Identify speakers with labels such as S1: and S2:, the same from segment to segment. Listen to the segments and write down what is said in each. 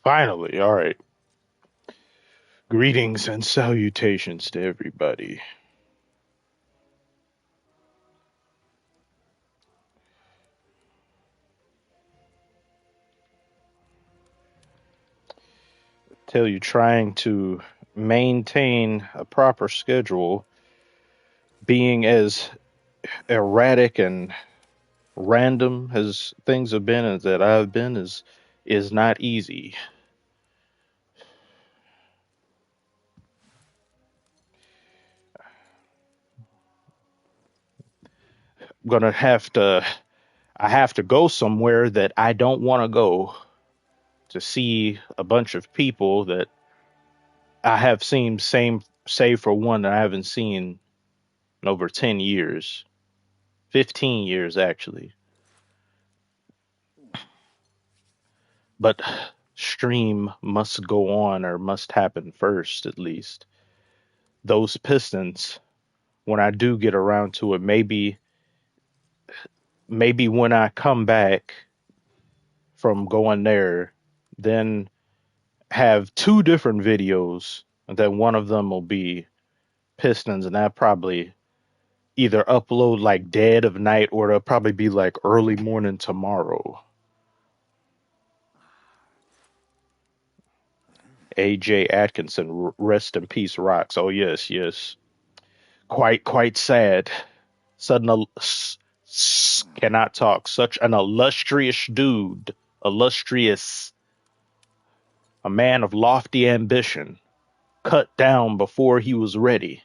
S1: Finally, all right. Greetings and salutations to everybody. Tell you, trying to maintain a proper schedule, being as erratic and random as things have been and that I've been is not easy. I'm gonna have to I have to go somewhere that I don't want to go to see a bunch of people that I have seen same save for one that I haven't seen in over 10 years. 15 years actually. But stream must go on or must happen first at least. Those Pistons, when I do get around to it, maybe when I come back from going there, then have two different videos, and then one of them will be Pistons, and that probably either upload like dead of night or it'll probably be like early morning tomorrow. AJ Atkinson, rest in peace, rocks. Oh yes, yes. Quite sad. Sudden cannot talk. Such an illustrious dude, illustrious, a man of lofty ambition, cut down before he was ready.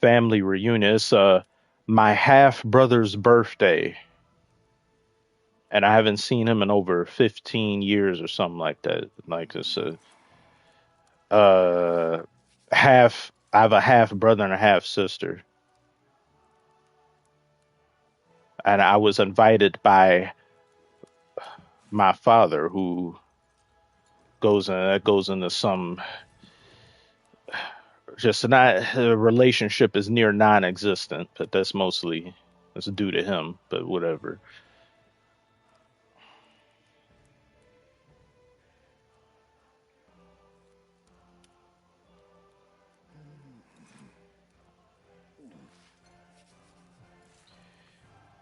S1: Family reunion. It's my half brother's birthday, and I haven't seen him in over 15 years or something like that. Like it's a uh half. I have a half brother and a half sister, and I was invited by my father, who goes into some just not a relationship is near non-existent, but that's due to him. But whatever.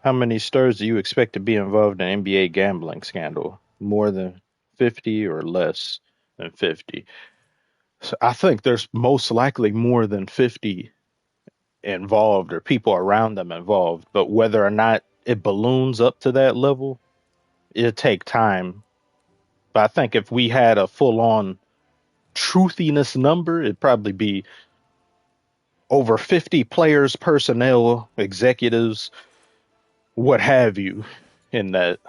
S1: How many stars do you expect to be involved in NBA gambling scandal? More than 50 or less than 50? So I think there's most likely more than 50 involved or people around them involved, but whether or not it balloons up to that level, it'll take time. But I think if we had a full on truthiness number, it'd probably be over 50 players, personnel, executives, what have you, in that.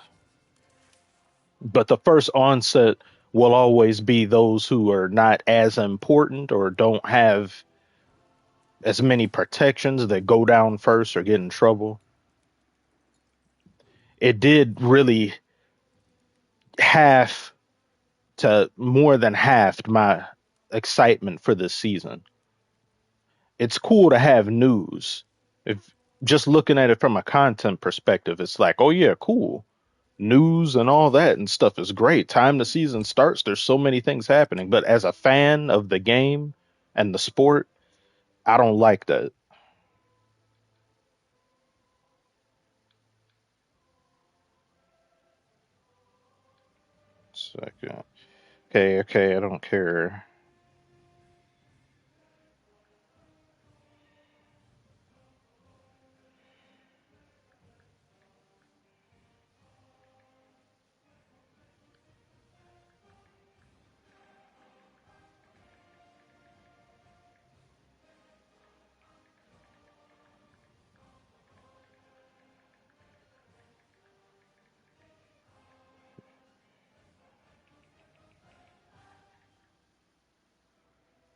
S1: But the first onset will always be those who are not as important or don't have as many protections that go down first or get in trouble. It did really half to more than halved my excitement for this season. It's cool to have news. If just looking at it from a content perspective, it's like, oh yeah, cool. News and all that and stuff is great. Time the season starts, there's so many things happening. But as a fan of the game and the sport, I don't like that. Second. Okay, okay, I don't care.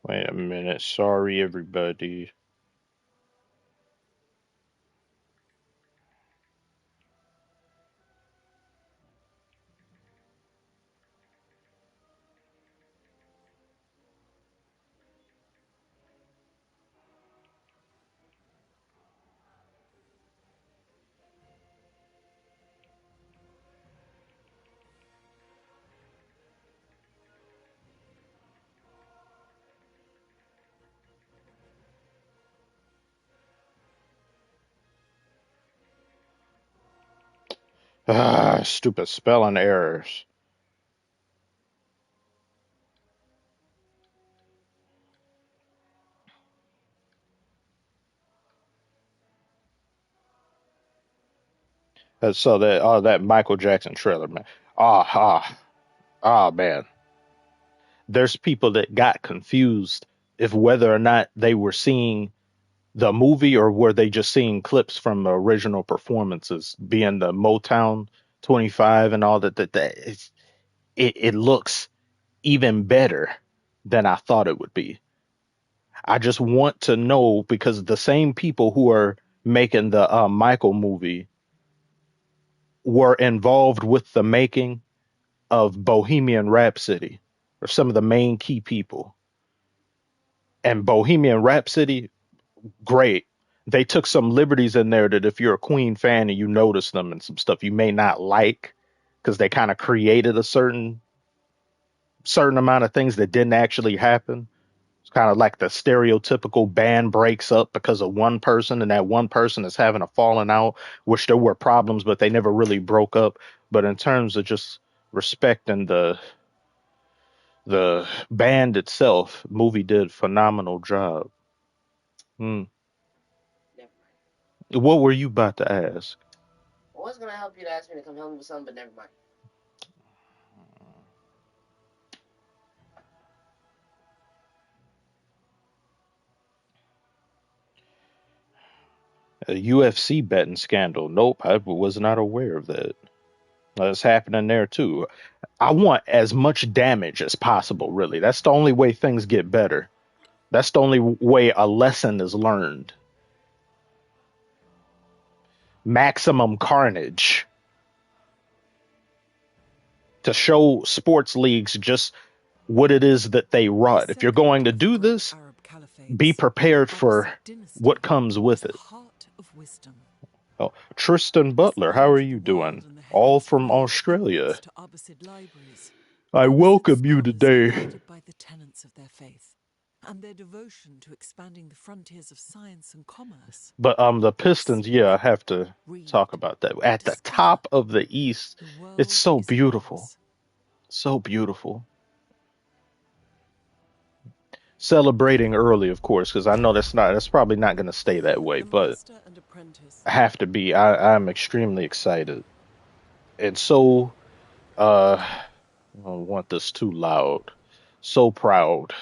S1: Wait a minute. Sorry, everybody. Stupid spelling errors. So that Michael Jackson trailer, man. Ah man. There's people that got confused if whether or not they were seeing the movie or were they just seeing clips from the original performances, being the Motown 25 and all that. It looks even better than I thought it would be. I just want to know because the same people who are making the Michael movie were involved with the making of Bohemian Rhapsody, or some of the main key people. And Bohemian Rhapsody, great. They took some liberties in there that if you're a Queen fan and you notice them and some stuff you may not like, because they kind of created a certain amount of things that didn't actually happen. It's kind of like the stereotypical band breaks up because of one person, and that one person is having a falling out, which there were problems, but they never really broke up. But in terms of just respecting the band itself, movie did phenomenal job. Hmm.
S2: Never mind.
S1: What were you about to ask?
S2: I was gonna help you to ask me to come help me with something, but never mind.
S1: A UFC betting scandal. Nope, I was not aware of that. That's happening there too. I want as much damage as possible, really. That's the only way things get better. That's the only way a lesson is learned. Maximum carnage to show sports leagues just what it is that they run. If you're going to do this, be prepared for what comes with it. Oh, Tristan Butler, how are you doing? All from Australia. I welcome you today.
S3: And their devotion to expanding the frontiers of science and commerce.
S1: But the Pistons, yeah, I have to
S3: Read,
S1: talk about that. At the
S3: discover.
S1: top of the East,
S3: The
S1: it's
S3: world
S1: so
S3: is
S1: beautiful.
S3: ours.
S1: So beautiful. Celebrating early, of course, because I know that's probably not going to stay that way,
S3: The
S1: but
S3: master and apprentice.
S1: I have to be. I'm extremely excited. And so I don't want this too loud. So proud.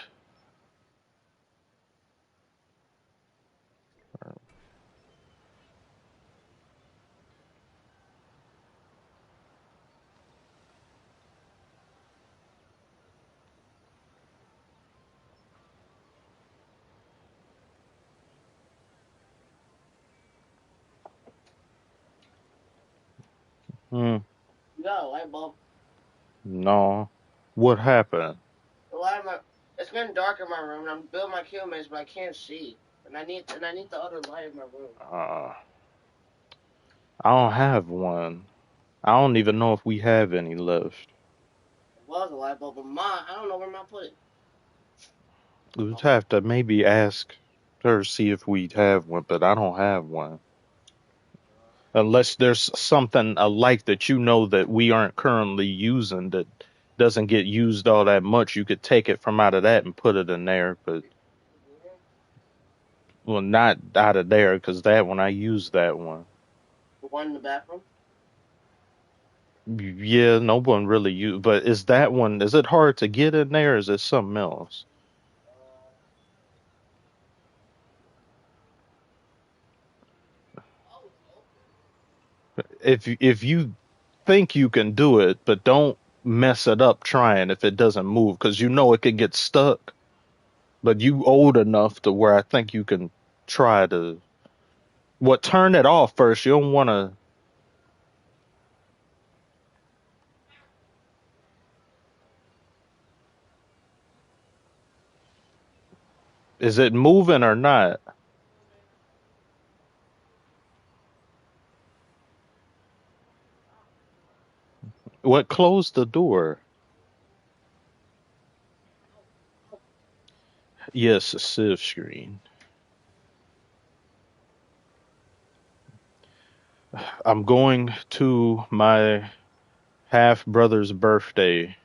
S1: Hmm,
S2: You got a light bulb.
S1: no. What happened?
S2: A lot of my it's getting dark in my room, and I'm building my cubemates, but I can't see, and I need the other light in my room.
S1: Uh, I don't have one. I don't even know if we have any left.
S2: It was a light bulb, but mine, I don't know where mine put it.
S1: We'd have to maybe ask her, see if we have one, but I don't have one. Unless there's something alike that you know that we aren't currently using that doesn't get used all that much, you could take it from out of that and put it in there. But well, not out of there because that one I use that one.
S2: The one in the bathroom.
S1: Yeah, no one really use. But is that one? Is it hard to get in there? Or is it something else?
S2: Oh, it's open.
S1: If you think you can do it, but don't mess it up trying if it doesn't move because you know it could get stuck. But you old enough to where I think you can try to what turn it off first. You don't want to. Is it moving or not? What closed the door? Yes, a sieve screen. I'm going to my half brother's birthday.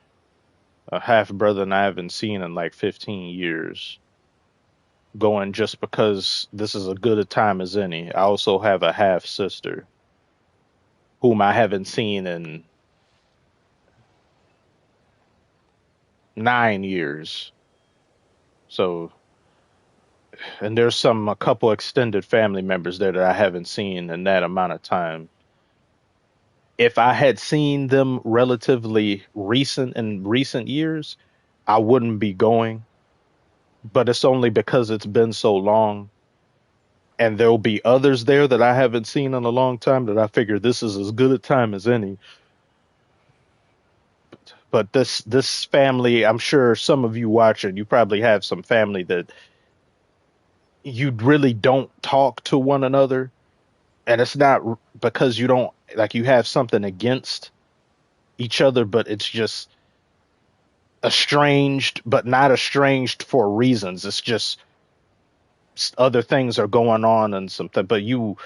S1: A half brother and I haven't seen in like 15 years. Going just because this is as good a time as any. I also have a half sister whom I haven't seen in 9 years. So, and there's a couple extended family members there that I haven't seen in that amount of time. If I had seen them relatively recent years, I wouldn't be going. But it's only because it's been so long, and there'll be others there that I haven't seen in a long time that I figure this is as good a time as any. But this family, I'm sure some of you watching, you probably have some family that you really don't talk to one another, and it's not because you don't like you have something against each other, but it's just estranged, but not estranged for reasons. It's just other things are going on and something, but you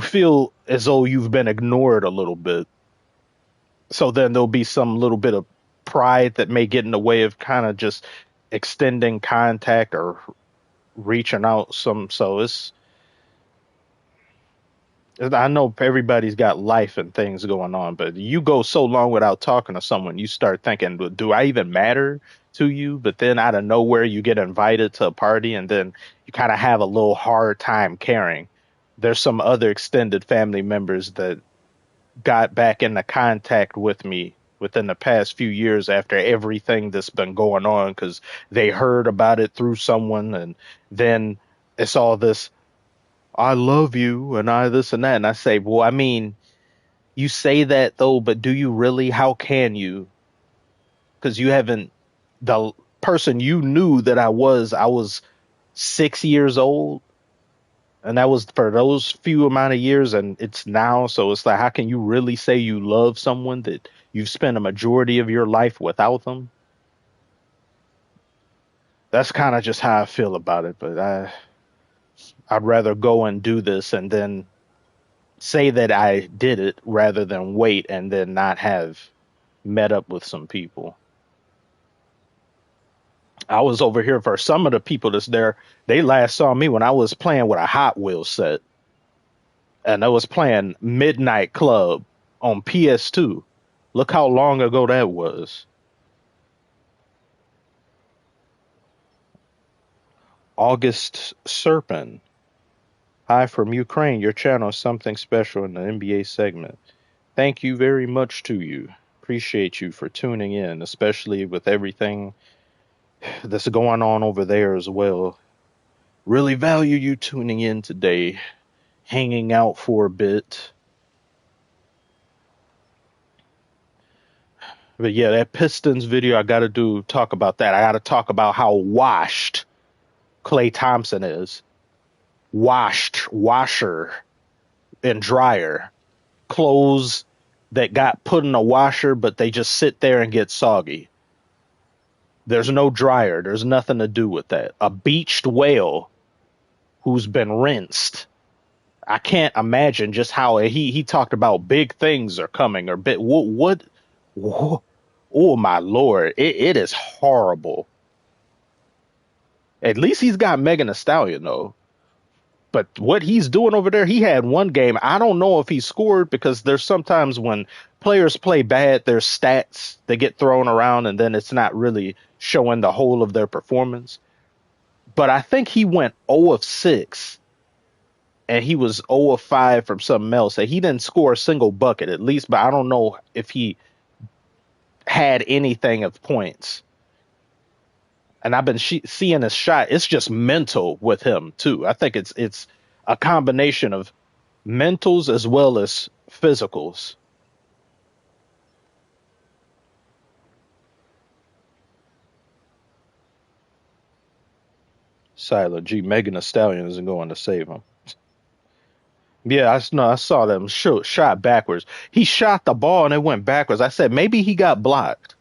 S1: feel as though you've been ignored a little bit. So then there'll be some little bit of pride that may get in the way of kind of just extending contact or reaching out some. So I know everybody's got life and things going on, but you go so long without talking to someone, you start thinking, do I even matter to you? But then out of nowhere, you get invited to a party and then you kind of have a little hard time caring. There's some other extended family members that got back into contact with me within the past few years after everything that's been going on because they heard about it through someone, and then it's all this I love you and I this and that. And I say, well, I mean, you say that though, but do you really? How can you? Because you haven't, the person you knew that I was 6 years old. And that was for those few amount of years. And it's now. So it's like, how can you really say you love someone that you've spent a majority of your life without them? That's kind of just how I feel about it. But I'd rather go and do this and then say that I did it rather than wait and then not have met up with some people. I was over here for some of the people that's there. They last saw me when I was playing with a Hot Wheels set, and I was playing Midnight Club on PS2. Look how long ago that was. August Serpent. Hi from Ukraine. Your channel is something special in the NBA segment. Thank you very much to you. Appreciate you for tuning in, especially with everything that's going on over there as well. Really value you tuning in today, hanging out for a bit. But yeah, that Pistons video, I got to talk about that. I got to talk about how washed Klay Thompson is. Washer, and dryer. Clothes that got put in a washer, but they just sit there and get soggy. There's no dryer. There's nothing to do with that. A beached whale who's been rinsed. I can't imagine just how he talked about big things are coming or bit. What oh my Lord. It is horrible. At least he's got Megan Thee Stallion though. But what he's doing over there, he had one game. I don't know if he scored because there's sometimes when players play bad, there's stats that get thrown around and then it's not really showing the whole of their performance. But I think he went 0 of 6 and he was 0 of 5 from something else. He didn't score a single bucket at least, but I don't know if he had anything of points. And I've been seeing his shot. It's just mental with him too. I think it's a combination of mentals as well as physicals. Silent G. Megan Thee Stallion isn't going to save him. Yeah, I saw them shot backwards. He shot the ball and it went backwards. I said maybe he got blocked.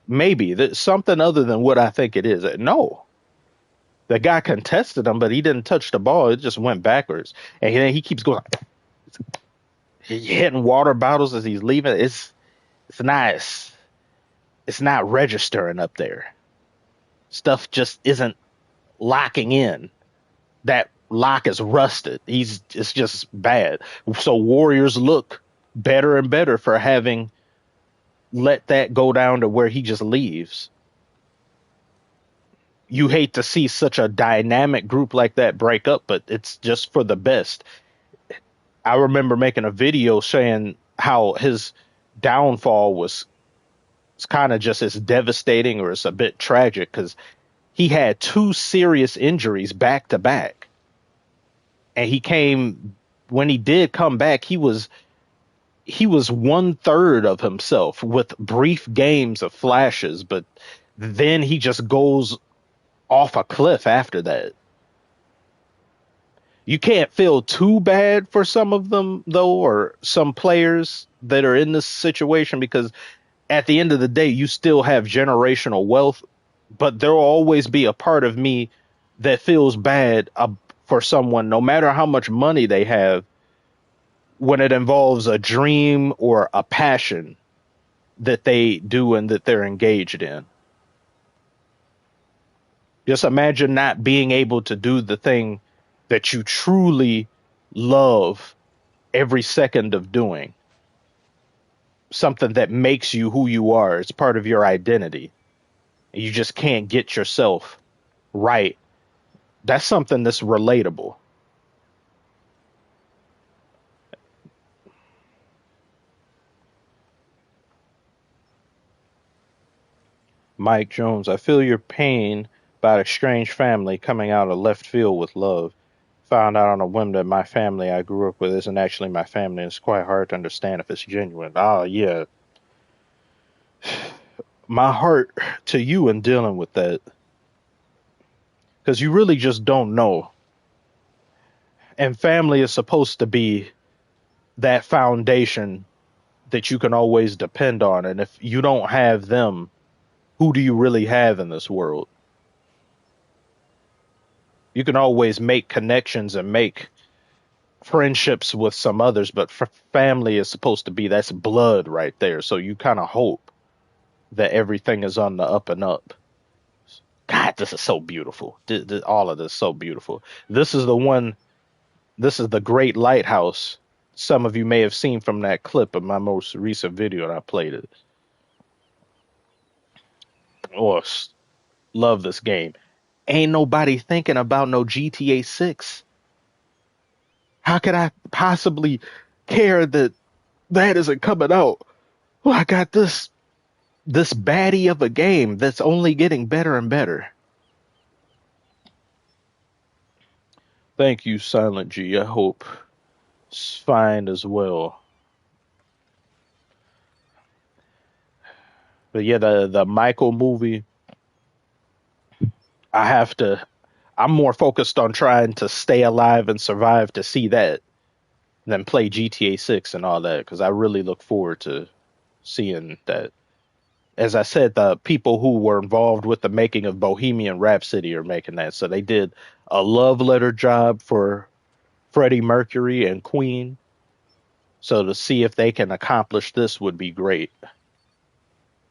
S1: Maybe that's something other than what I think it is. No, the guy contested him, but he didn't touch the ball. It just went backwards, and then he keeps going. hitting water bottles as he's leaving. It's nice. It's not registering up there. Stuff just isn't locking in. That lock is rusted. It's just bad. So Warriors look better and better for having let that go down to where he just leaves. You hate to see such a dynamic group like that break up, but it's just for the best. I remember making a video saying how his downfall was kind of just as devastating, or it's a bit tragic, because he had two serious injuries back to back. And when he did come back, he was 1/3 of himself with brief games of flashes, but then he just goes off a cliff after that. You can't feel too bad for some of them, though, or some players that are in this situation, because at the end of the day, you still have generational wealth, but there will always be a part of me that feels bad for someone, no matter how much money they have, when it involves a dream or a passion that they do and that they're engaged in. Just imagine not being able to do the thing that you truly love every second of doing. Something that makes you who you are. It's part of your identity. You just can't get yourself right. That's something that's relatable. Mike Jones, I feel your pain about a strange family coming out of left field with love. Found out on a whim that my family I grew up with isn't actually my family. It's quite hard to understand if it's genuine. Oh, yeah. My heart to you in dealing with that. Because you really just don't know. And family is supposed to be that foundation that you can always depend on. And if you don't have them, who do you really have in this world? You can always make connections and make friendships with some others, but family is supposed to be, that's blood right there. So you kind of hope that everything is on the up and up. God, this is so beautiful. All of this is so beautiful. This is the Great Lighthouse. Some of you may have seen from that clip of my most recent video, and I played it. Oh, love this game. Ain't nobody thinking about no GTA 6. How could I possibly care that isn't coming out? Well, I got this baddie of a game that's only getting better and better. Thank you, Silent G. I hope it's fine as well. But yeah, the Michael movie, I'm more focused on trying to stay alive and survive to see that than play GTA 6 and all that, because I really look forward to seeing that. As I said, the people who were involved with the making of Bohemian Rhapsody are making that. So they did a love letter job for Freddie Mercury and Queen. So to see if they can accomplish this would be great.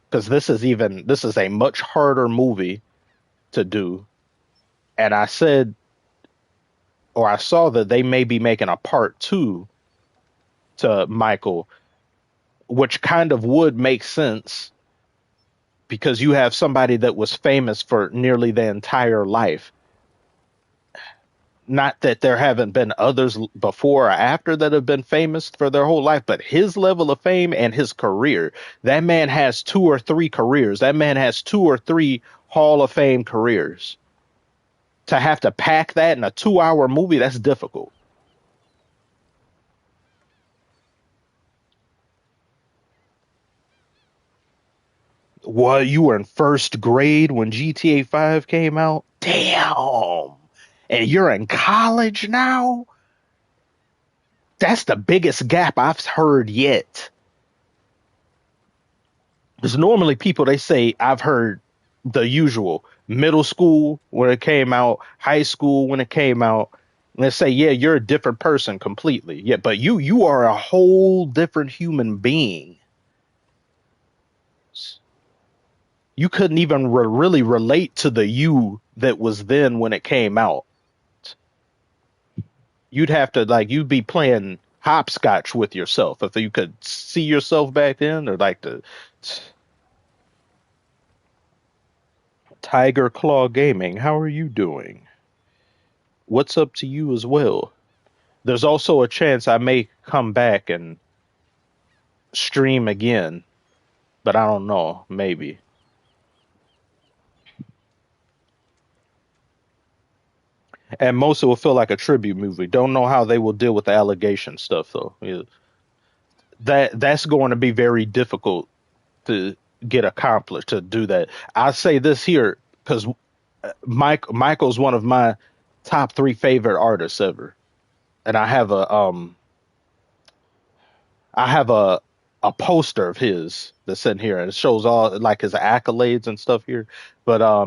S1: Because this is a much harder movie to do. And I saw that they may be making a part 2 to Michael, which kind of would make sense, because you have somebody that was famous for nearly their entire life. Not that there haven't been others before or after that have been famous for their whole life, but his level of fame and his career, that man has 2 or 3 careers. That man has 2 or 3 Hall of Fame careers. To have to pack that in a 2-hour movie, that's difficult. What, you were in first grade when GTA 5 came out? Damn. And you're in college now? That's the biggest gap I've heard yet. Because normally people, they say, I've heard the usual: middle school when it came out, high school when it came out, Let's say, yeah, you're a different person completely. Yeah, but you are a whole different human being. You couldn't even really relate to the you that was then when it came out. You'd have to like you'd be playing hopscotch with yourself if you could see yourself back then, or like the Tiger Claw Gaming. How are you doing? What's up to you as well? There's also a chance I may come back and stream again, but I don't know. Maybe. And most of it will feel like a tribute movie. Don't know how they will deal with the allegation stuff though. Yeah. That's going to be very difficult to get accomplished to do that. I say this here because Michael's one of my top three favorite artists ever, and I have a poster of his that's in here, and it shows all like his accolades and stuff here. But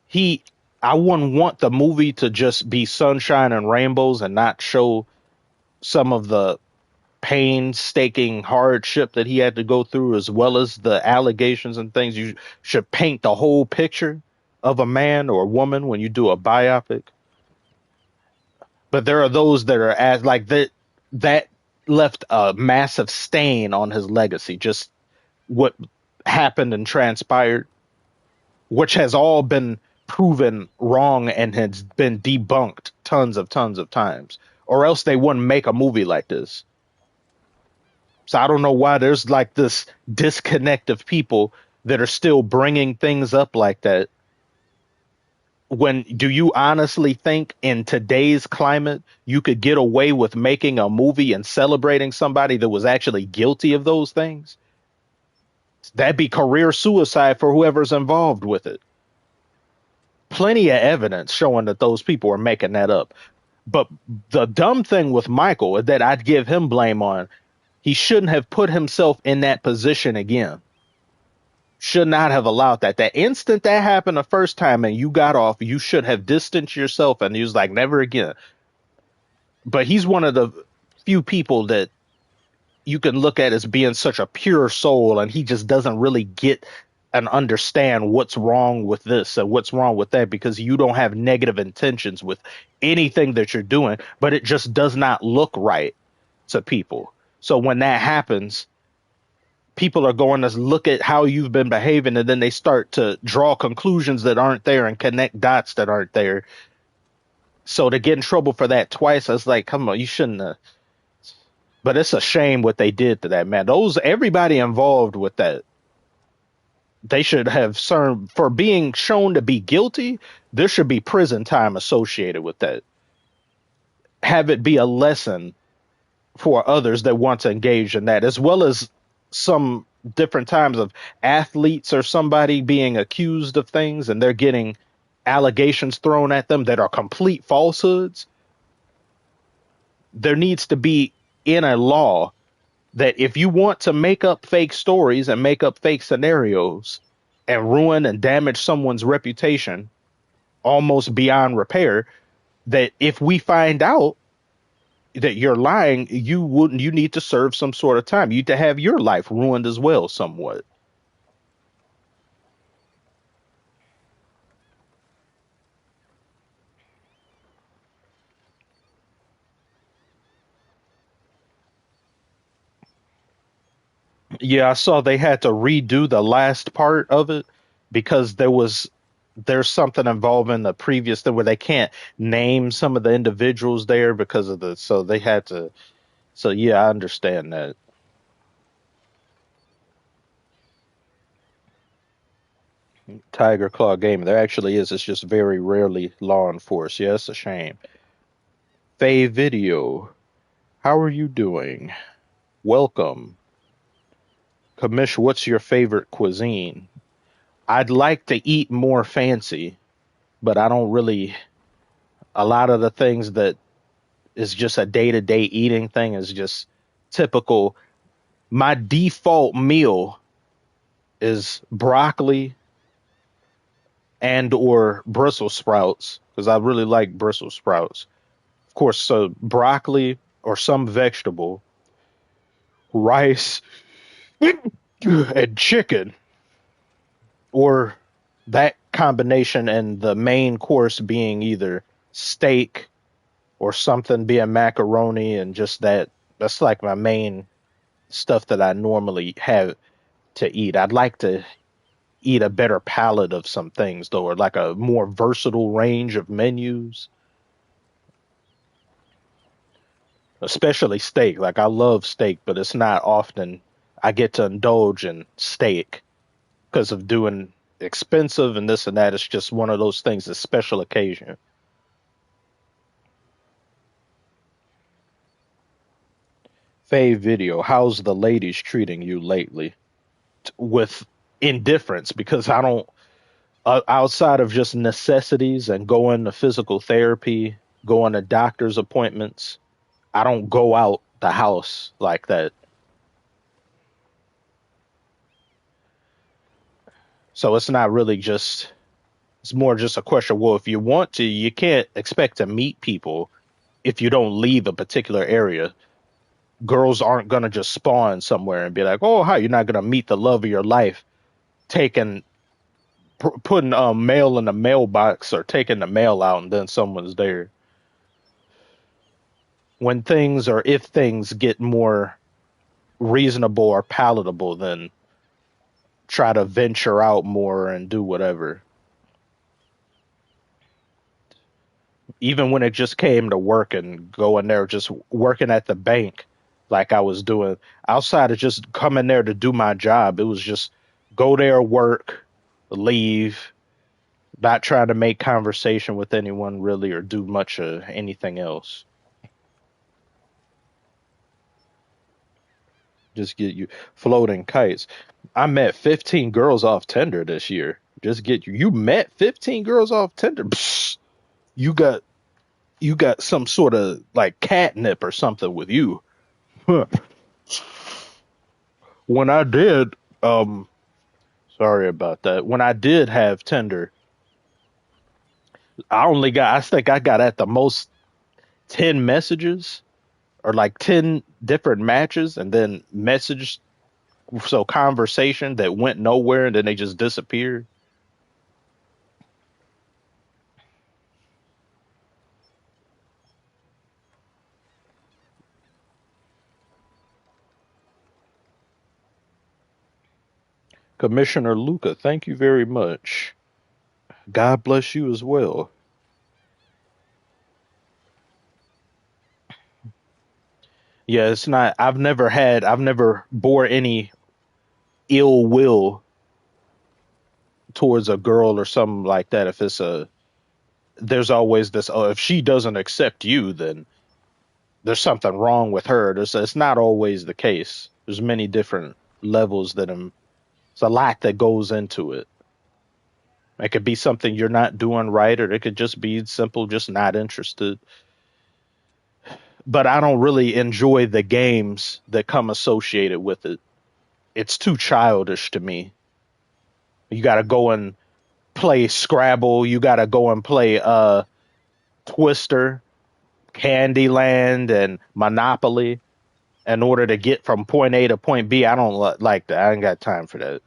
S1: he I wouldn't want the movie to just be sunshine and rainbows and not show some of the painstaking hardship that he had to go through, as well as the allegations and things. You should paint the whole picture of a man or a woman when you do a biopic. But there are those that are as like that left a massive stain on his legacy. Just what happened and transpired, which has all been proven wrong and has been debunked tons of times, or else they wouldn't make a movie like this. So I don't know why there's like this disconnect of people that are still bringing things up like that. When do you honestly think in today's climate you could get away with making a movie and celebrating somebody that was actually guilty of those things? That'd be career suicide for whoever's involved with it. Plenty of evidence showing that those people are making that up. But the dumb thing with Michael that I'd give him blame on, he shouldn't have put himself in that position again. Should not have allowed that. That instant that happened the first time and you got off, you should have distanced yourself, and he was like, never again. But he's one of the few people that you can look at as being such a pure soul, and he just doesn't really get and understand what's wrong with this and what's wrong with that, because you don't have negative intentions with anything that you're doing, but it just does not look right to people. So when that happens, people are going to look at how you've been behaving, and then they start to draw conclusions that aren't there and connect dots that aren't there. So to get in trouble for that twice, I was like, come on, you shouldn't have. But it's a shame what they did to that man. Everybody involved with that, they should have served for being shown to be guilty. There should be prison time associated with that. Have it be a lesson for others that want to engage in that, as well as some different times of athletes or somebody being accused of things and they're getting allegations thrown at them that are complete falsehoods. There needs to be in a law that if you want to make up fake stories and make up fake scenarios and ruin and damage someone's reputation almost beyond repair, that if we find out that you're lying, you need to serve some sort of time. You need to have your life ruined as well, somewhat. Yeah, I saw they had to redo the last part of it because there's something involving the previous thing where they can't name some of the individuals there because of the so they had to. So yeah, I understand that. Tiger Claw Gaming. There actually is. It's just very rarely law enforced. Yeah, it's a shame. Faye Video. How are you doing? Welcome. Kamish, what's your favorite cuisine? I'd like to eat more fancy, but I don't really. A lot of the things that is just a day to day eating thing is just typical. My default meal is broccoli and or Brussels sprouts because I really like Brussels sprouts. course, so broccoli or some vegetable, rice, and chicken, or that combination, and the main course being either steak or something being macaroni, and just that's like my main stuff that I normally have to eat. I'd like to eat a better palette of some things though, or like a more versatile range of menus, especially steak. Like I love steak, but it's not often I get to indulge in steak because of doing expensive and this and that. It's just one of those things, a special occasion. Fave video, how's the ladies treating you lately? With indifference, because I don't, outside of just necessities and going to physical therapy, going to doctor's appointments, I don't go out the house like that. So it's not really just, it's more just a question. Well, if you want to, you can't expect to meet people if you don't leave a particular area. Girls aren't going to just spawn somewhere and be like, oh, hi, you're not going to meet the love of your life taking, putting mail in the mailbox or taking the mail out and then someone's there. When things, or if things get more reasonable or palatable, then try to venture out more and do whatever. Even when it just came to work and going there, just working at the bank, like I was doing, outside of just coming there to do my job, it was just go there, work, leave, not trying to make conversation with anyone really or do much of anything else. Just get you floating kites. I met 15 girls off Tinder this year. Just get you. You met 15 girls off Tinder. Psst, you got some sort of like catnip or something with you. Huh. When I did, sorry about that. When I did have Tinder, I think I got at the most 10 messages or like 10 different matches and then message, so conversation that went nowhere and then they just disappeared. Commissioner Luca, thank you very much. God bless you as well. Yeah, it's not, I've never bore any ill will towards a girl or something like that. If it's a, there's always this, oh, if she doesn't accept you, then there's something wrong with her. It's not always the case. There's many different levels that it's a lot that goes into it. It could be something you're not doing right, or it could just be simple, just not interested. But I don't really enjoy the games that come associated with it. It's too childish to me. You got to go and play Scrabble. You got to go and play Twister, Candyland, and Monopoly in order to get from point A to point B. I don't like that. I ain't got time for that.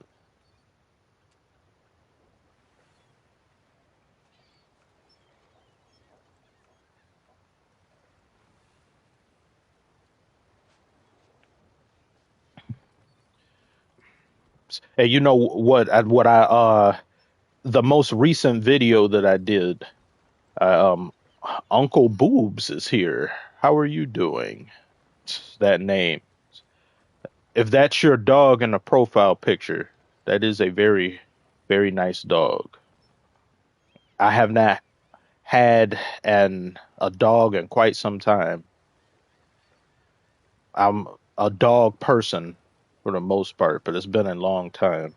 S1: Hey, you know what I the most recent video that I did, um Uncle Boobs is here. How are you doing? That name. If that's your dog in the profile picture, that is a very, very nice dog. I have not had a dog in quite some time. I'm a dog person for the most part, but it's been a long time.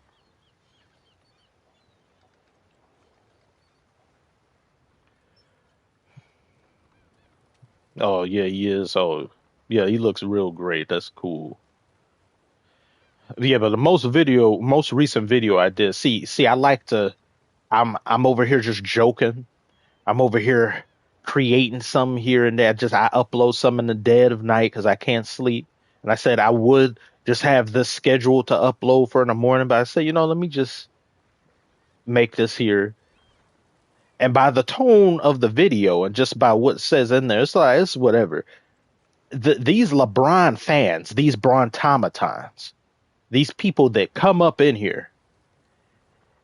S1: Oh yeah, he is. Oh yeah, he looks real great. That's cool. Yeah, but the most recent video I did. See, I like to. I'm over here just joking. I'm over here creating some here and there. I upload some in the dead of night because I can't sleep. And I said I would just have this schedule to upload for in the morning, but I said, let me just make this here. And by the tone of the video and just by what it says in there, it's like it's whatever. These LeBron fans, these Brontomatons, these people that come up in here,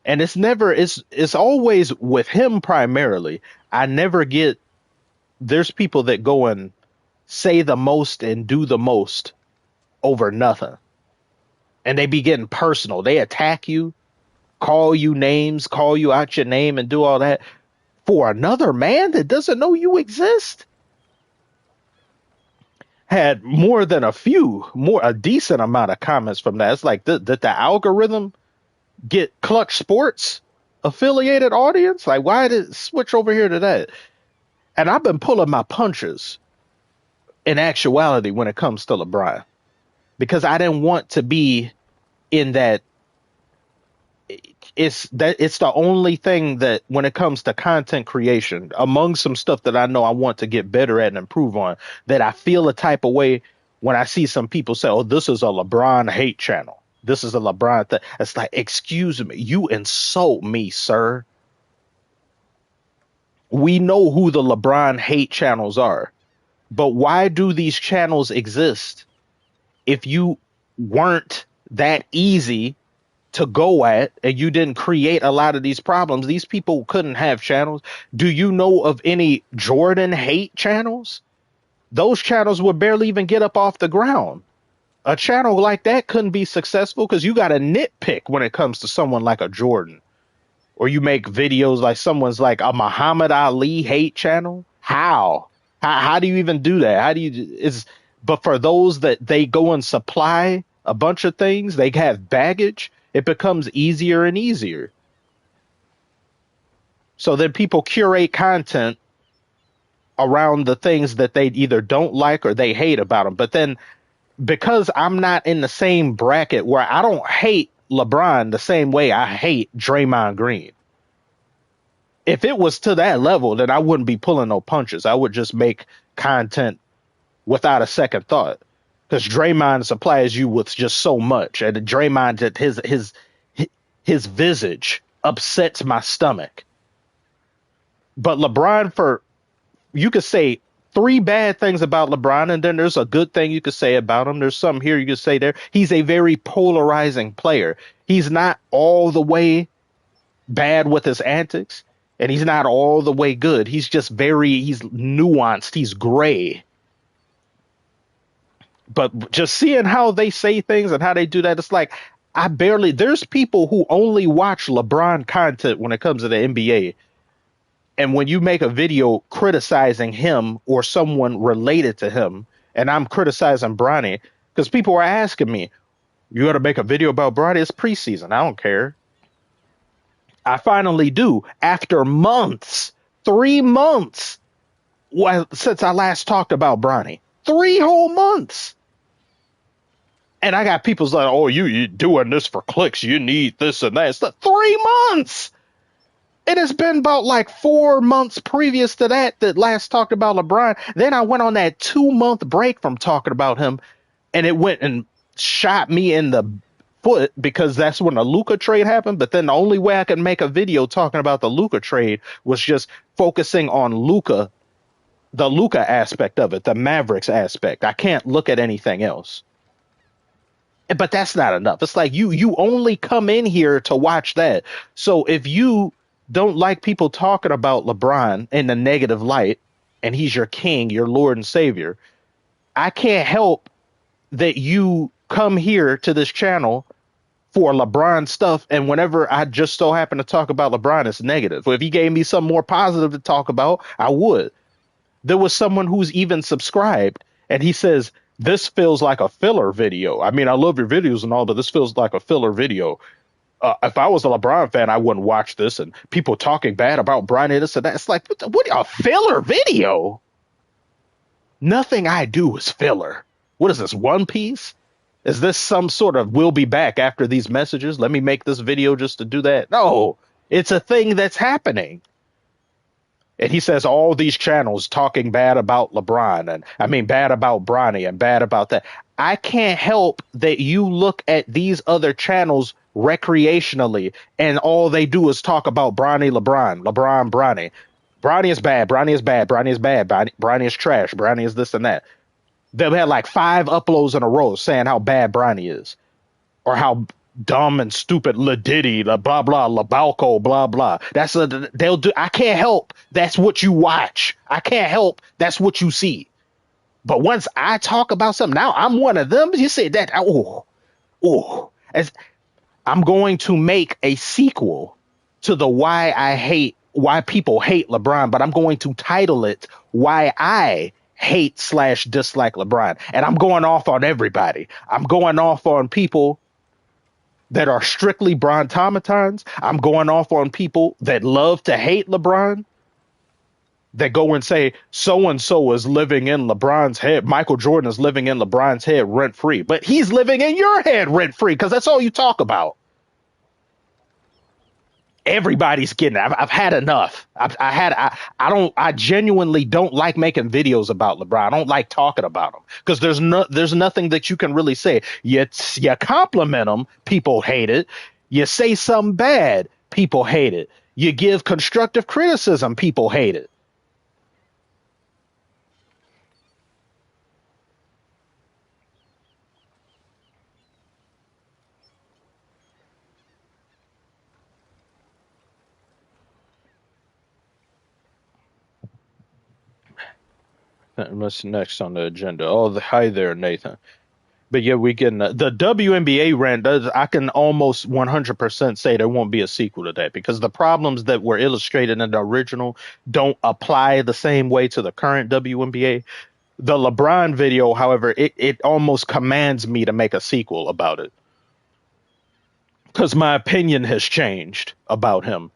S1: and it's always with him primarily. I never get. There's people that go and say the most and do the most over nothing, and they be getting personal. They attack you, call you names, call you out your name, and do all that for another man that doesn't know you exist. Had more than a decent amount of comments from that. It's like did the algorithm get Clutch Sports affiliated audience? Like, why did it switch over here to that? And I've been pulling my punches in actuality when it comes to LeBron, because I didn't want to be in that. It's the only thing that when it comes to content creation, among some stuff that I know I want to get better at and improve on, that I feel a type of way when I see some people say, oh, this is a LeBron hate channel. This is a LeBron thing. It's like, excuse me, you insult me, sir. We know who the LeBron hate channels are, but why do these channels exist if you weren't that easy to go at and you didn't create a lot of these problems? These people couldn't have channels. Do you know of any Jordan hate channels? Those channels would barely even get up off the ground. A channel like that couldn't be successful because you got to nitpick when it comes to someone like a Jordan. Or you make videos like someone's like a Muhammad Ali hate channel. How do you even do that? But for those that they go and supply a bunch of things, they have baggage, it becomes easier and easier. So then people curate content around the things that they either don't like or they hate about them. But then because I'm not in the same bracket where I don't hate LeBron the same way I hate Draymond Green. If it was to that level, then I wouldn't be pulling no punches. I would just make content without a second thought. Because Draymond supplies you with just so much, and Draymond, his visage upsets my stomach. But LeBron, you could say 3 bad things about LeBron, and then there's a good thing you could say about him. There's some here you could say there. He's a very polarizing player. He's not all the way bad with his antics, and he's not all the way good. He's just he's nuanced. He's gray. But just seeing how they say things and how they do that, it's like there's people who only watch LeBron content when it comes to the NBA. And when you make a video criticizing him or someone related to him, and I'm criticizing Bronny, because people are asking me, you got to make a video about Bronny? It's preseason. I don't care. I finally do. After months, 3 months, since I last talked about Bronny. 3 whole months. And I got people like, oh, you doing this for clicks. You need this and that. It's like 3 months. It has been about like 4 months previous to that last talked about LeBron. Then I went on that 2-month break from talking about him, and it went and shot me in the foot because that's when the Luka trade happened. But then the only way I could make a video talking about the Luka trade was just focusing on Luka, the Luka aspect of it, the Mavericks aspect. I can't look at anything else. But that's not enough. It's like you only come in here to watch that. So if you don't like people talking about LeBron in the negative light, and he's your king, your Lord and Savior, I can't help that you come here to this channel for LeBron stuff, and whenever I just so happen to talk about LeBron, it's negative. If he gave me something more positive to talk about, I would. There was someone who's even subscribed, and he says, this feels like a filler video. I mean, I love your videos and all, but this feels like a filler video. If I was a LeBron fan, I wouldn't watch this. And people talking bad about Brian and this and that. It's like, what a filler video? Nothing I do is filler. What is this, One Piece? Is this some sort of we'll be back after these messages? Let me make this video just to do that. No, it's a thing that's happening. And he says all these channels talking bad about LeBron, and I mean bad about Bronny and bad about that. I can't help that you look at these other channels recreationally and all they do is talk about Bronny, LeBron, Bronny. Bronny is bad, Bronny is bad, Bronny is bad, Bronny is trash, Bronny is this and that. They've had like 5 uploads in a row saying how bad Bronny is or how dumb and stupid La Diddy, la blah blah, La Balco, blah blah. They'll do. I can't help. That's what you watch. I can't help. That's what you see. But once I talk about something, now I'm one of them. You say that. As I'm going to make a sequel to the why people hate LeBron, but I'm going to title it Why I Hate/Dislike LeBron. And I'm going off on everybody. I'm going off on people that are strictly Brontomatons. I'm going off on people that love to hate LeBron, that go and say so-and-so is living in LeBron's head. Michael Jordan is living in LeBron's head rent-free. But he's living in your head rent-free because that's all you talk about. Everybody's getting it. I've had enough. I genuinely don't like making videos about LeBron. I don't like talking about him because there's nothing that you can really say. You compliment him, people hate it. You say something bad, people hate it. You give constructive criticism, people hate it. What's next on the agenda? Oh, hi there, Nathan. But yeah, we can the WNBA rant does. I can almost 100% say there won't be a sequel to that because the problems that were illustrated in the original don't apply the same way to the current WNBA. The LeBron video, however, it almost commands me to make a sequel about it because my opinion has changed about him.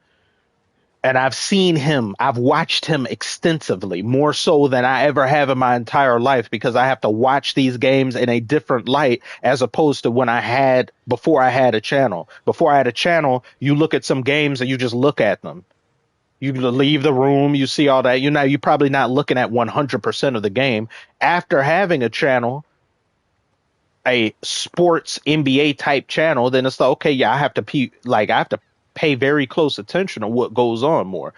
S1: And I've watched him extensively, more so than I ever have in my entire life, because I have to watch these games in a different light as opposed to before I had a channel. Before I had a channel, you look at some games and you just look at them. You leave the room, you see all that. You're probably not looking at 100% of the game. After having a channel, a sports NBA type channel, then it's like, okay, yeah, I have to pay very close attention to what goes on more.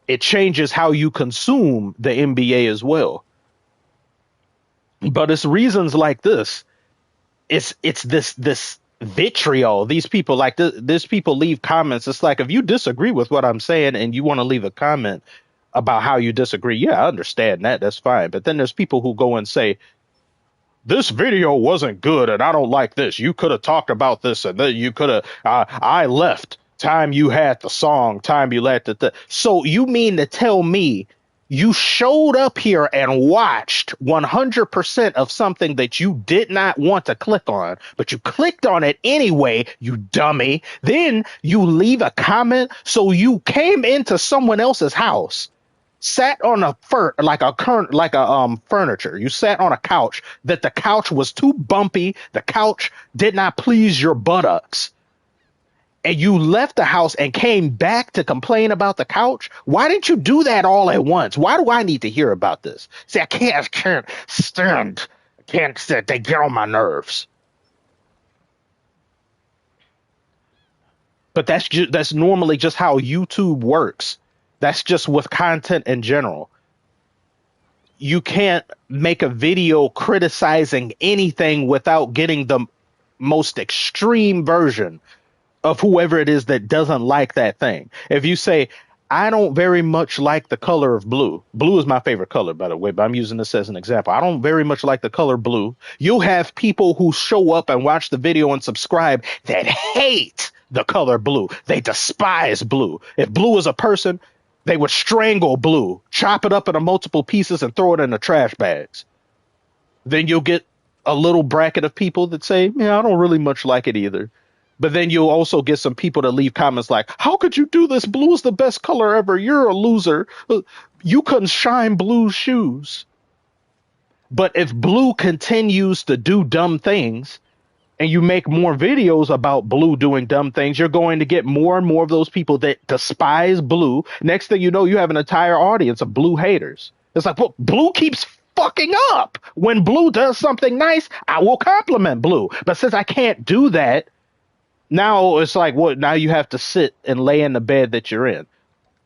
S1: It changes how you consume the NBA as well. But it's reasons like this. It's this vitriol. These people these people leave comments. It's like, if you disagree with what I'm saying and you want to leave a comment about how you disagree, yeah, I understand that. That's fine. But then there's people who go and say, this video wasn't good and I don't like this. You could have talked about this and then you could have, I left. Time you had the song, time you let the. So you mean to tell me you showed up here and watched 100% of something that you did not want to click on, but you clicked on it anyway, you dummy. Then you leave a comment. So you came into someone else's house, sat on furniture. You sat on a couch that the couch was too bumpy. The couch did not please your buttocks. And you left the house and came back to complain about the couch. Why didn't you do that all at once? Why do I need to hear about this? See, I can't stand. They get on my nerves. But that's normally just how YouTube works. That's just with content in general. You can't make a video criticizing anything without getting the most extreme version of whoever it is that doesn't like that thing. If you say, I don't very much like the color of blue. Blue is my favorite color, by the way, but I'm using this as an example. I don't very much like the color blue. You'll have people who show up and watch the video and subscribe that hate the color blue. They despise blue. If blue is a person, they would strangle blue, chop it up into multiple pieces and throw it in the trash bags. Then you'll get a little bracket of people that say, yeah, I don't really much like it either. But then you'll also get some people that leave comments like, how could you do this? Blue is the best color ever. You're a loser. You couldn't shine blue shoes. But if blue continues to do dumb things and you make more videos about Blue doing dumb things, you're going to get more and more of those people that despise Blue. Next thing you know, you have an entire audience of Blue haters. It's like, well, Blue keeps fucking up. When Blue does something nice, I will compliment Blue. But since I can't do that, now it's like, what? Now you have to sit and lay in the bed that you're in.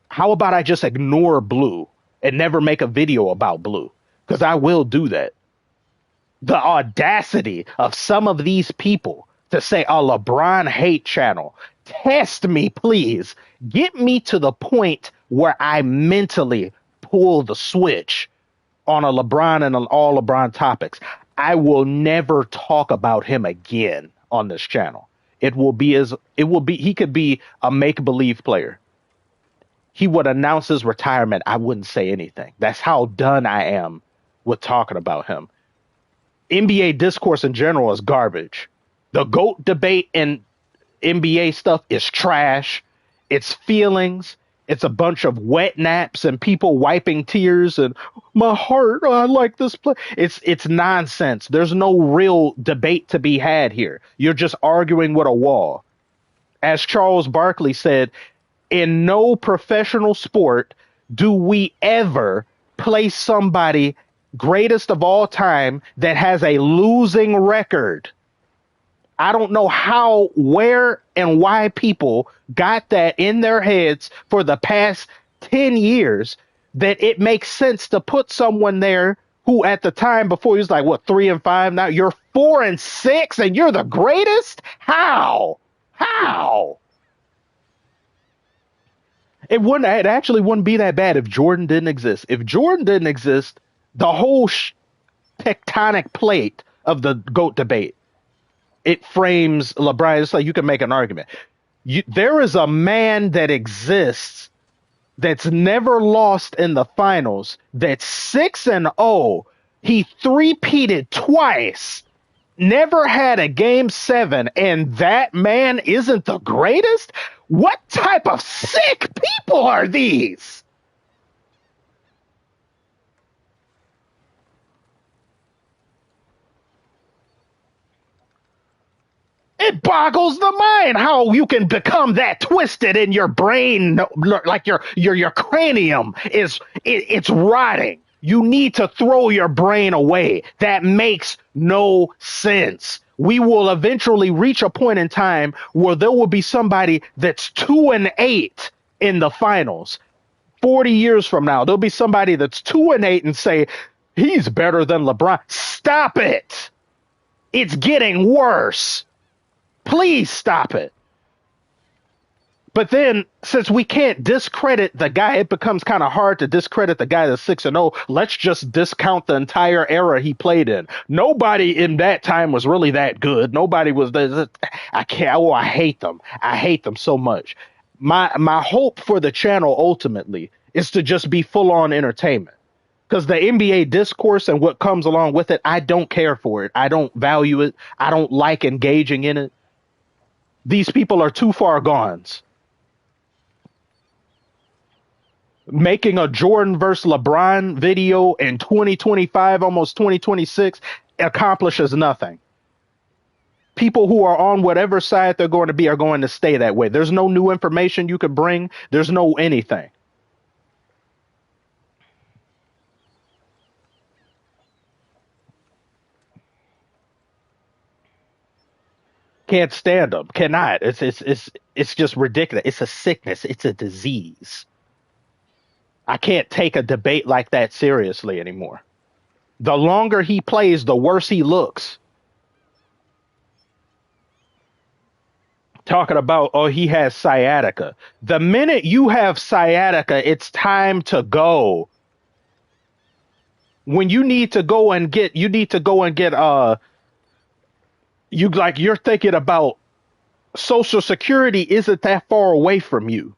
S1: How about I just ignore Blue and never make a video about Blue? Because I will do that. The audacity of some of these people to say a LeBron hate channel. Test me, please. Get me to the point where I mentally pull the switch on a LeBron and on all LeBron topics. I will never talk about him again on this channel. He could be a make believe player. He would announce his retirement. I wouldn't say anything. That's how done I am with talking about him. NBA discourse in general is garbage. The GOAT debate and NBA stuff is trash. It's feelings. It's a bunch of wet naps and people wiping tears and my heart. Oh, I like this play. It's nonsense. There's no real debate to be had here. You're just arguing with a wall. As Charles Barkley said, in no professional sport do we ever place somebody greatest of all time that has a losing record. I don't know how, where, and why people got that in their heads for the past 10 years that it makes sense to put someone there who at the time before he was like, what, 3-5? Now you're 4-6 and you're the greatest? How? How? It actually wouldn't be that bad if Jordan didn't exist. If Jordan didn't exist, the whole tectonic plate of the GOAT debate, it frames LeBron. It's like you can make an argument. There is a man that exists that's never lost in the finals, that's 6-0. He three-peated twice, never had a game 7, and that man isn't the greatest? What type of sick people are these? It boggles the mind how you can become that twisted in your brain, like your cranium it's rotting. You need to throw your brain away. That makes no sense. We will eventually reach a point in time where there will be somebody that's 2-8 in the finals. 40 years from now, there'll be somebody that's 2-8 and say he's better than LeBron. Stop it. It's getting worse. Please stop it. But then, since we can't discredit the guy, it becomes kind of hard to discredit the guy that's 6-0. Let's just discount the entire era he played in. Nobody in that time was really that good. Nobody was. I can't. Oh, I hate them. I hate them so much. My hope for the channel ultimately is to just be full on entertainment. Because the NBA discourse and what comes along with it, I don't care for it. I don't value it. I don't like engaging in it. These people are too far gone. Making a Jordan versus LeBron video in 2025, almost 2026, accomplishes nothing. People who are on whatever side they're going to be are going to stay that way. There's no new information you could bring. There's no anything. Can't stand them. Cannot. It's just ridiculous. It's a sickness. It's a disease. I can't take a debate like that seriously anymore. The longer he plays, the worse he looks. Talking about, oh, he has sciatica. The minute you have sciatica, it's time to go. When you need to go and get, you're thinking about Social Security isn't that far away from you.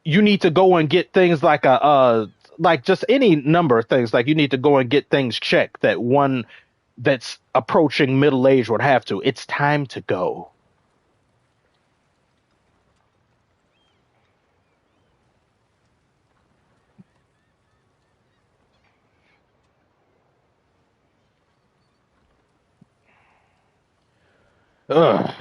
S1: You need to go and get things like like just any number of things. Like you need to go and get things checked that one that's approaching middle age would have to. It's time to go. Ugh.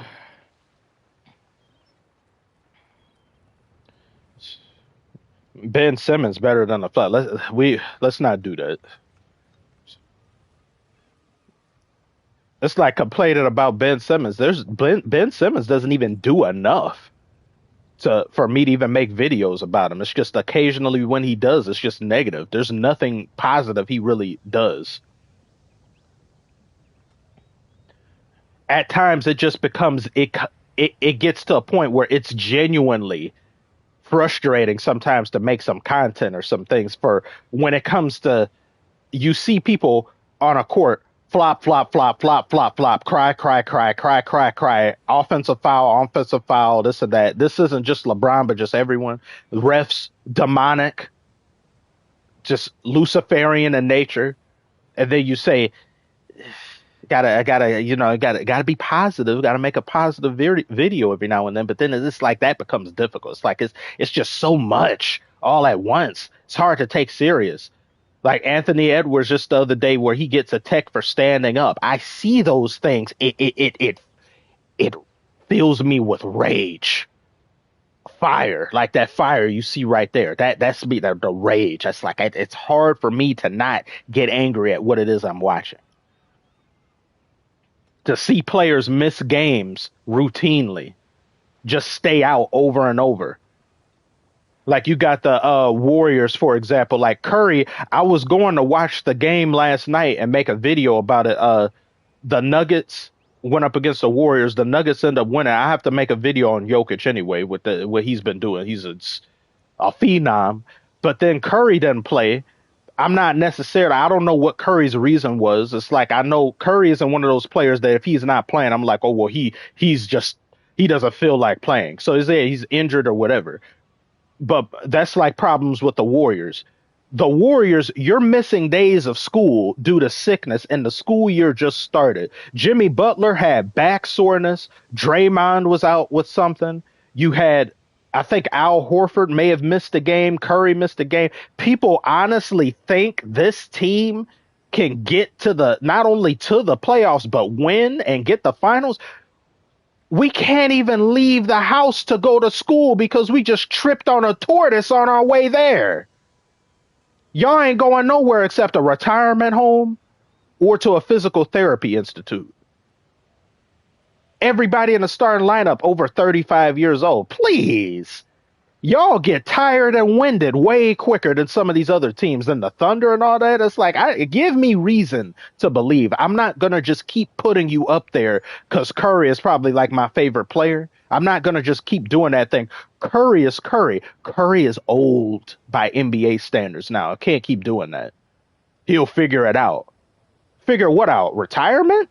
S1: Ben Simmons better than the Fly. Let's not do that. It's like complaining about Ben Simmons. Ben Simmons doesn't even do enough to for me to even make videos about him. It's just occasionally when he does, it's just negative. There's nothing positive he really does. At times, it just becomes it gets to a point where it's genuinely frustrating sometimes to make some content or some things for when it comes to you see people on a court flop, flop, flop, flop, flop, flop, cry, cry, cry, cry, cry, cry, offensive foul, this and that. This isn't just LeBron, but just everyone. Refs, demonic, just Luciferian in nature. And then you say, gotta be positive. Gotta make a positive video every now and then. But then it's like that becomes difficult. It's like it's just so much all at once. It's hard to take serious. Like Anthony Edwards just the other day where he gets a tech for standing up. I see those things. It fills me with rage. Fire. Like that fire you see right there. That's me the rage. That's like it's hard for me to not get angry at what it is I'm watching. To see players miss games routinely. Just stay out over and over. Like you got the Warriors, for example, like Curry. I was going to watch the game last night and make a video about it. The Nuggets went up against the Warriors. The Nuggets end up winning. I have to make a video on Jokic anyway with what he's been doing. He's a phenom. But then Curry didn't play. I'm not necessarily. I don't know what Curry's reason was. It's like I know Curry isn't one of those players that if he's not playing, I'm like, oh well, he's just he doesn't feel like playing. So he's injured or whatever. But that's like problems with the Warriors. The Warriors, you're missing days of school due to sickness, and the school year just started. Jimmy Butler had back soreness. Draymond was out with something. You had, I think Al Horford may have missed a game. Curry missed a game. People honestly think this team can get to the not only to the playoffs but win and get the finals. We can't even leave the house to go to school because we just tripped on a tortoise on our way there. Y'all ain't going nowhere except a retirement home or to a physical therapy institute. Everybody in the starting lineup over 35 years old. Please. Y'all get tired and winded way quicker than some of these other teams than the Thunder and all that. It's like, give me reason to believe. I'm not going to just keep putting you up there because Curry is probably like my favorite player. I'm not going to just keep doing that thing. Curry is Curry. Curry is old by NBA standards now. I can't keep doing that. He'll figure it out. Figure what out? Retirement?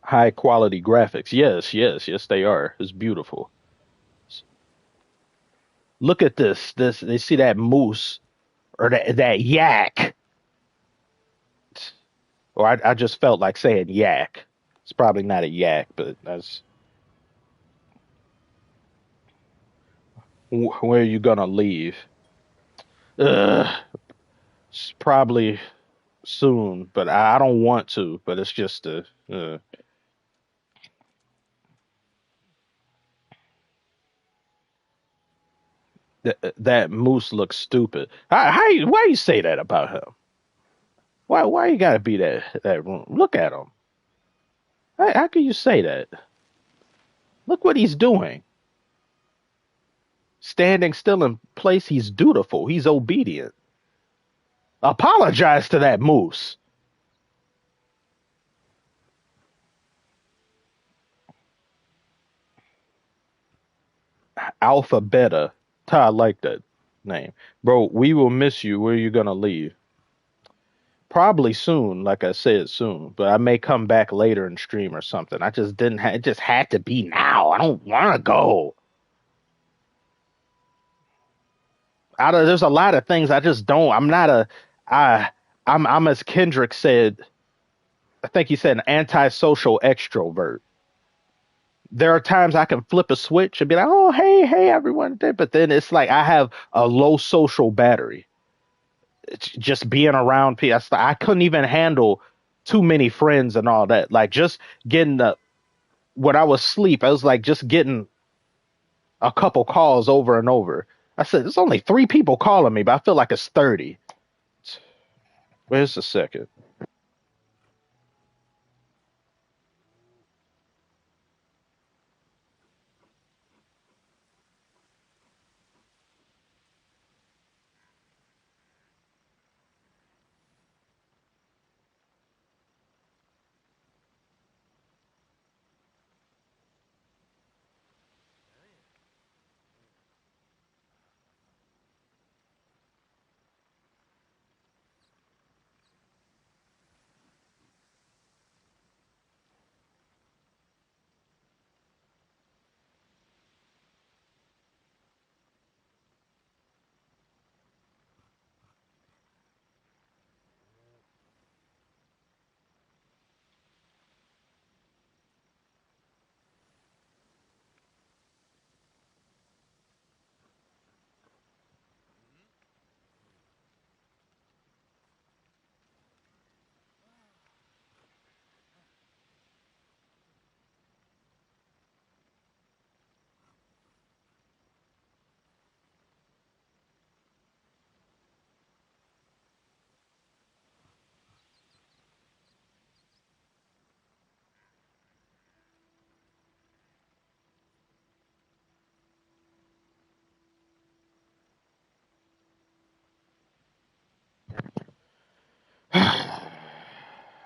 S1: High quality graphics. Yes, they are. It's beautiful. Look at this. They see that moose or that yak. Or I just felt like saying yak. It's probably not a yak, but that's where you gonna leave. It's probably soon, but I don't want to. But it's just that moose looks stupid. Why you say that about him? Why you gotta be that room? Look at him. How can you say that? Look what he's doing. Standing still in place, he's dutiful. He's obedient. Apologize to that moose. Alpha Beta. I like that name. Bro, we will miss you. Where are you gonna leave? Probably soon, like I said, soon. But I may come back later and stream or something. I just didn't it just had to be now. I don't wanna go. There's a lot of things I just don't. I'm not a I I'm as Kendrick said, I think he said an antisocial extrovert. There are times I can flip a switch and be like, oh hey, everyone. But then it's like I have a low social battery. just being around people. I couldn't even handle too many friends and all that. Like just getting the when I was asleep, I was like just getting a couple calls over and over. I said, there's only 3 people calling me, but I feel like it's 30. Where's the second?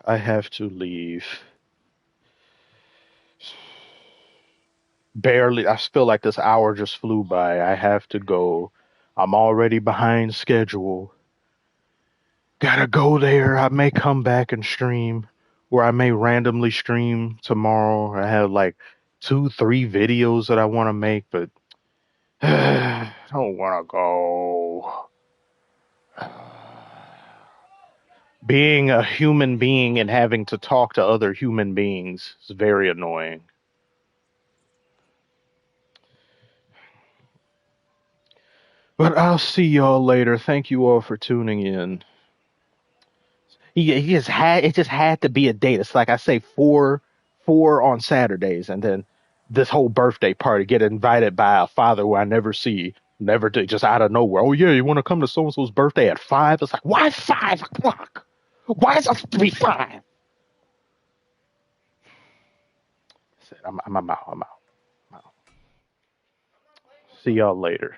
S1: I have to leave. Barely. I feel like this hour just flew by. I have to go. I'm already behind schedule. Gotta go there. I may come back and stream, or I may randomly stream tomorrow. I have like 2, 3 videos that I want to make, but I don't want to go. Being a human being and having to talk to other human beings is very annoying. But I'll see y'all later. Thank you all for tuning in. He just had it just had to be a date. It's like I say four on Saturdays, and then this whole birthday party get invited by a father who I never see, never do, just out of nowhere. Oh yeah, you want to come to so and so's birthday at 5? It's like why 5 o'clock? Why is it supposed to be 5? I said I'm out. I'm out. See y'all later.